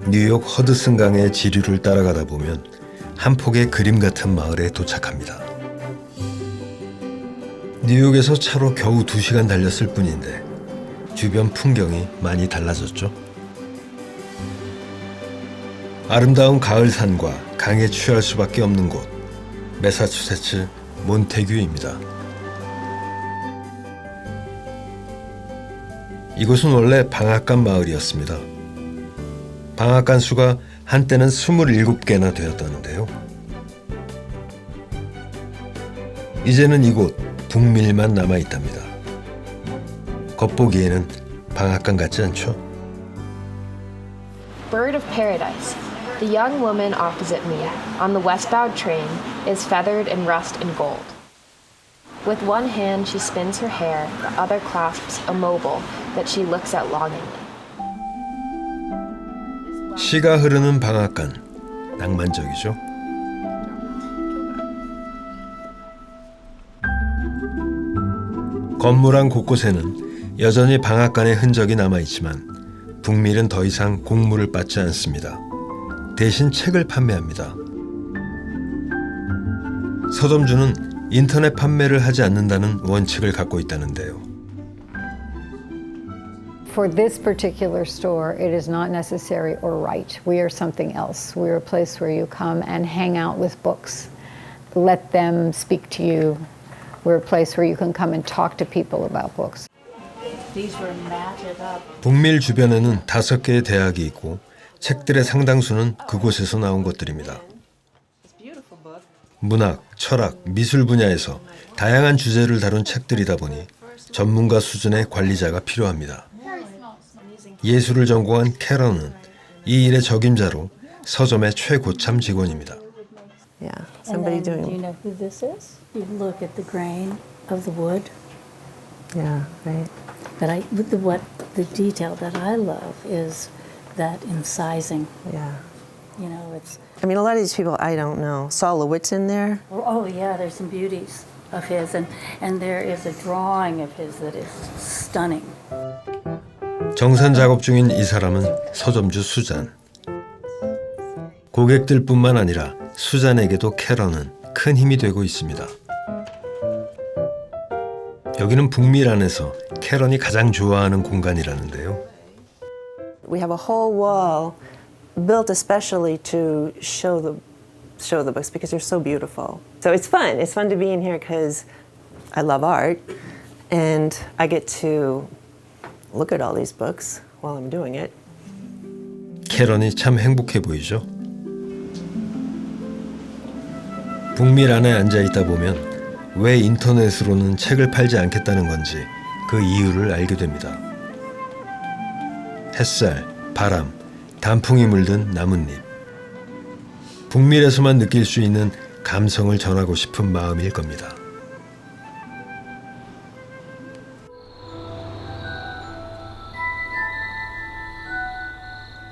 뉴욕 허드슨강의 지류를 따라가다 보면 한 폭의 그림 같은 마을에 도착합니다. 뉴욕에서 차로 겨우 2시간 달렸을 뿐인데 주변 풍경이 많이 달라졌죠. 아름다운 가을 산과 강에 취할 수밖에 없는 곳, 매사추세츠 몬테규입니다. 이곳은 원래 방앗간 마을이었습니다. 방앗간 수가 한때는 27개나 되었다는데요. 이제는 이곳 북밀만 남아있답니다. 겉보기에는 방앗간 같지 않죠? Bird of paradise. The young woman opposite me, on the westbound train, is feathered in rust and gold. With one hand she spins her hair, the other clasps a mobile that she looks at longingly. 시가 흐르는 방앗간, 낭만적이죠? 건물 안 곳곳에는 여전히 방앗간의 흔적이 남아있지만 북밀은 더 이상 곡물을 빻지 않습니다. 대신 책을 판매합니다. 서점주는 인터넷 판매를 하지 않는다는 원칙을 갖고 있다는데요. For this particular store, it is not necessary or right. We are something else. We are a place where you come and hang out with books. Let them speak to you. We're a place where you can come and talk to people about books. These were matted up. 북밀 주변에는 5개의 대학이 있고 책들의 상당수는 그곳에서 나온 것들입니다. 문학, 철학, 미술 분야에서 다양한 주제를 다룬 책들이다 보니 전문가 수준의 관리자가 필요합니다. 예술을 전공한 캐런은 이 일의 적임자로 서점의 최고참 직원입니다. Yeah, somebody And then, doing. do you know who this is? You look at the grain of the wood. Yeah, right. But the detail that I love is that incising. Yeah. You know, it's. I mean, a lot of these people I don't know. Saul LeWitt's in there. Oh yeah, there's some beauties of his, and there is a drawing of his that is stunning. 정산 작업 중인 이 사람은 서점주 수잔. 고객들뿐만 아니라 수잔에게도 캐런은 큰 힘이 되고 있습니다. 여기는 북밀 안에서 캐런이 가장 좋아하는 공간이라는데요. We have a whole wall built especially to show the books because they're so beautiful. So it's fun. It's fun to be in here because I love art and I get to look at all these books while I'm doing it. 캐런이 참 행복해 보이죠? 북밀 안에 앉아있다 보면 왜 인터넷으로는 책을 팔지 않겠다는 건지 그 이유를 알게 됩니다. 햇살, 바람, 단풍이 물든 나뭇잎. 북밀에서만 느낄 수 있는 감성을 전하고 싶은 마음일 겁니다.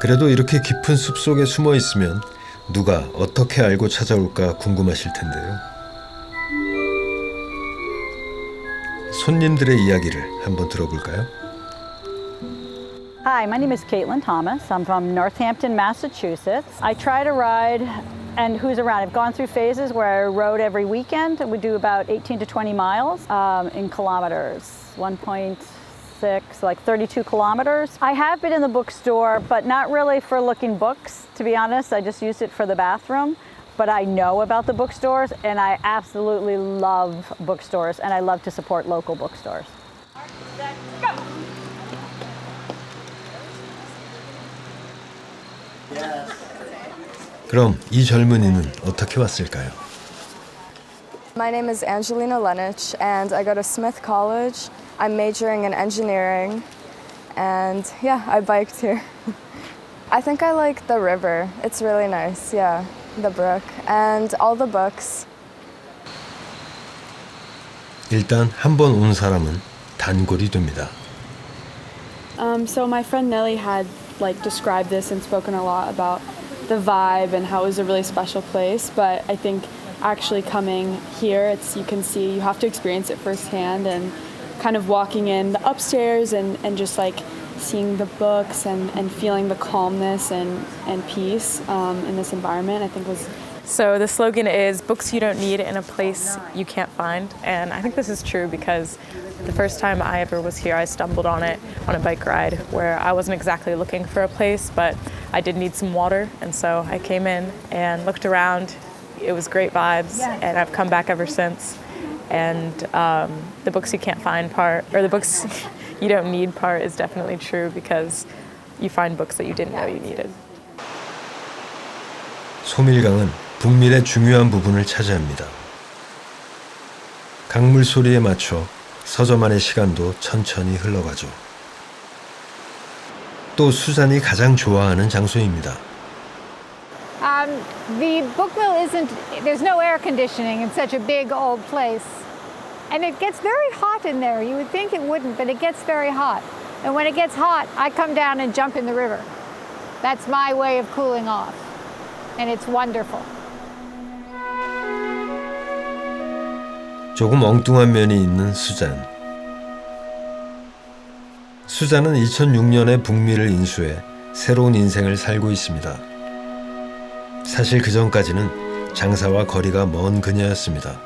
그래도 이렇게 깊은 숲속에 숨어 있으면 누가 어떻게 알고 찾아올까 궁금하실 텐데요. 손님들의 이야기를 한번 들어볼까요? Hi, my name is Caitlin Thomas. I'm from Northampton, Massachusetts. I try to ride, and who's around? I've gone through phases where I rode every weekend. We do about 18 to 20 miles in kilometers, 1.6, like 32 kilometers. I have been in the bookstore, but not really for looking books, to be honest. I just used it for the bathroom. But I know about the bookstores, and I absolutely love bookstores, and I love to support local bookstores. Go! 그럼 이 젊은이는 어떻게 왔을까요? My name is Angelina Lenich, and I go to Smith College. I'm majoring in engineering, and yeah, I biked here. I think I like the river. It's really nice, yeah, the brook, and all the books. 일단 한 번 온 사람은 단골이 됩니다. So my friend Nellie had described this and spoken a lot about the vibe and how it was a really special place, but I think actually coming here, you can see, you have to experience it firsthand, and kind of walking in the upstairs and just seeing the books and feeling the calmness and peace in this environment, I think was. So the slogan is books you don't need in a place you can't find. And I think this is true because the first time I ever was here, I stumbled on it on a bike ride where I wasn't exactly looking for a place, but I did need some water. And so I came in and looked around. It was great vibes, and I've come back ever since. And the books you can't find part, or the books you don't need part is definitely true because you find books that you didn't know you needed. 소밀강은 북밀의 중요한 부분을 차지합니다. 강물 소리에 맞춰 서점 안의 시간도 천천히 흘러가죠. 또 수잔이 가장 좋아하는 장소입니다. The Bookmill there's no air conditioning in such a big old place. And it gets very hot in there. You would think it wouldn't, but it gets very hot. And when it gets hot, I come down and jump in the river. That's my way of cooling off. And it's wonderful. 조금 엉뚱한 면이 있는 수잔. 수잔은 2006년에 북미를 인수해 새로운 인생을 살고 있습니다. 사실 그 전까지는 장사와 거리가 먼 그녀였습니다.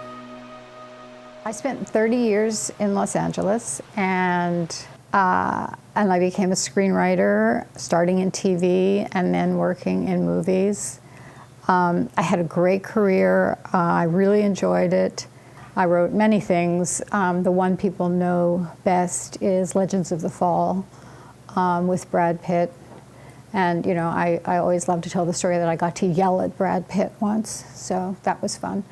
I spent 30 years in Los Angeles, and I became a screenwriter, starting in TV and then working in movies. I had a great career. I really enjoyed it. I wrote many things. The one people know best is Legends of the Fall with Brad Pitt. And, you know, I always love to tell the story that I got to yell at Brad Pitt once, so that was fun.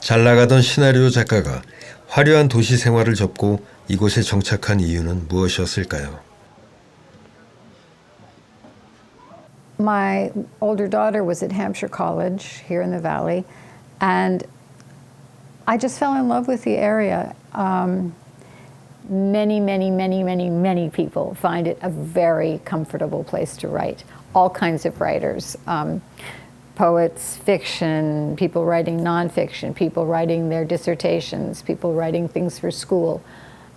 잘 나가던 시나리오 작가가 화려한 도시 생활을 접고 이곳에 정착한 이유는 무엇이었을까요? My older daughter was at Hampshire College here in the Valley, and I just fell in love with the area. Many people find it a very comfortable place to write. All kinds of writers, poets, fiction, people writing nonfiction, people writing their dissertations, people writing things for school.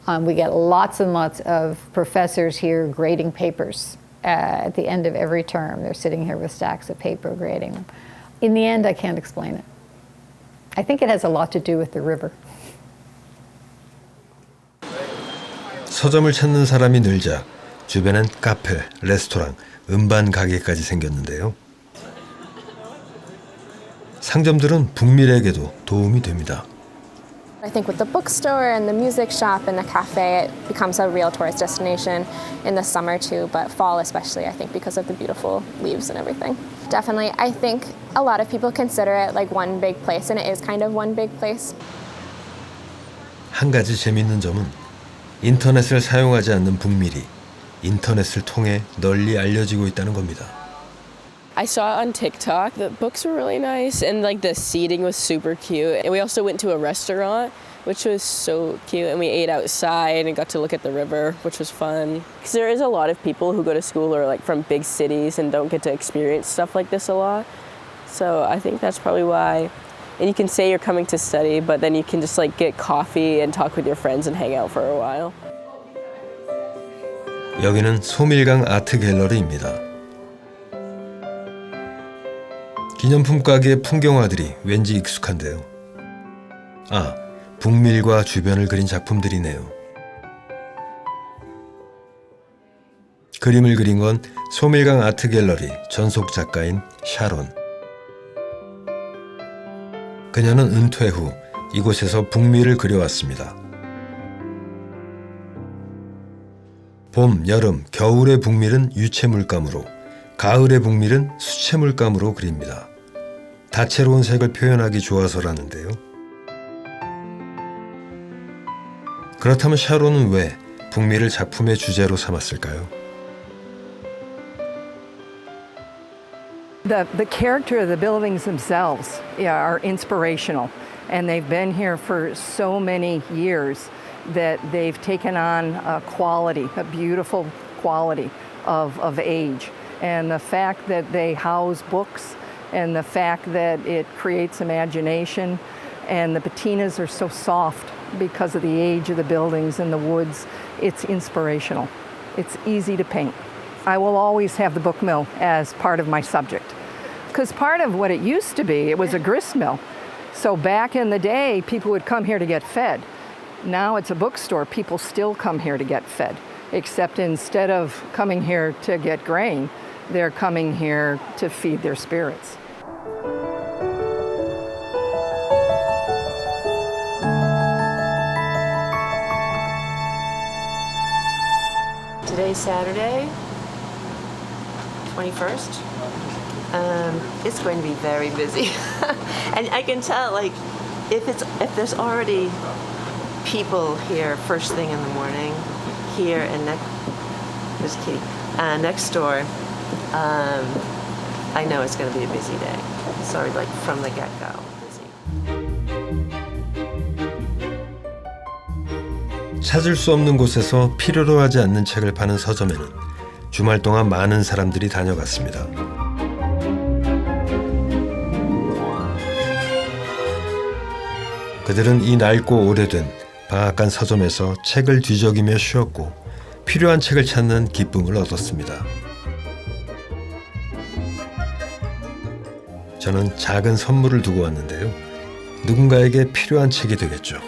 We get lots and lots of professors here grading papers. At the end of every term, they're sitting here with stacks of paper grading them. In the end, I can't explain it. I think it has a lot to do with the river. 서점을 찾는 사람이 늘자 주변엔 카페, 레스토랑, 음반 가게까지 생겼는데요. 상점들은 북밀에게도 도움이 됩니다. I think with the bookstore and the music shop and the cafe, it becomes a real tourist destination in the summer too, but fall especially, I think, because of the beautiful leaves and everything. Definitely, I think a lot of people consider it like one big place, and it is kind of one big place. 한 가지 재밌는 점은 인터넷을 사용하지 않는 북밀이 인터넷을 통해 널리 알려지고 있다는 겁니다. I saw it on TikTok. The books were really nice and like the seating was super cute. And we also went to a restaurant, which was so cute. And we ate outside and got to look at the river, which was fun. Because there is a lot of people who go to school or like from big cities and don't get to experience stuff like this a lot. So I think that's probably why. And you can say you're coming to study, but then you can just like get coffee and talk with your friends and hang out for a while. 여기는 소밀강 아트 갤러리입니다. 기념품 가게의 풍경화들이 왠지 익숙한데요. 아, 북밀과 주변을 그린 작품들이네요. 그림을 그린 건 소밀강 아트 갤러리 전속 작가인 샤론. 그녀는 은퇴 후 이곳에서 북밀을 그려왔습니다. 봄, 여름, 겨울의 북밀은 유채 물감으로, 가을의 북밀은 수채 물감으로 그립니다. 다채로운 색을 표현하기 좋아서라는데요. 그렇다면 샤론은 왜 북밀을 작품의 주제로 삼았을까요? The character of the buildings themselves are inspirational, and they've been here for so many years that they've taken on a quality, a beautiful quality of age. And the fact that they house books and the fact that it creates imagination and the patinas are so soft because of the age of the buildings and the woods. It's inspirational. It's easy to paint. I will always have the Bookmill as part of my subject. Because part of what it used to be, it was a grist mill. So back in the day, people would come here to get fed. Now it's a bookstore. People still come here to get fed, except instead of coming here to get grain, they're coming here to feed their spirits. Today's Saturday, 21st. It's going to be very busy. And I can tell, like, if there's already people here first thing in the morning, here and there's Kitty, next door, I know it's going to be a busy day. Sorry, like from the get-go, busy. 찾을 수 없는 곳에서 필요로 하지 않는 책을 파는 서점에는 주말 동안 많은 사람들이 다녀갔습니다. 그들은 이 낡고 오래된 방앗간 서점에서 책을 뒤적이며 쉬었고 필요한 책을 찾는 기쁨을 얻었습니다. 저는 작은 선물을 두고 왔는데요. 누군가에게 필요한 책이 되겠죠.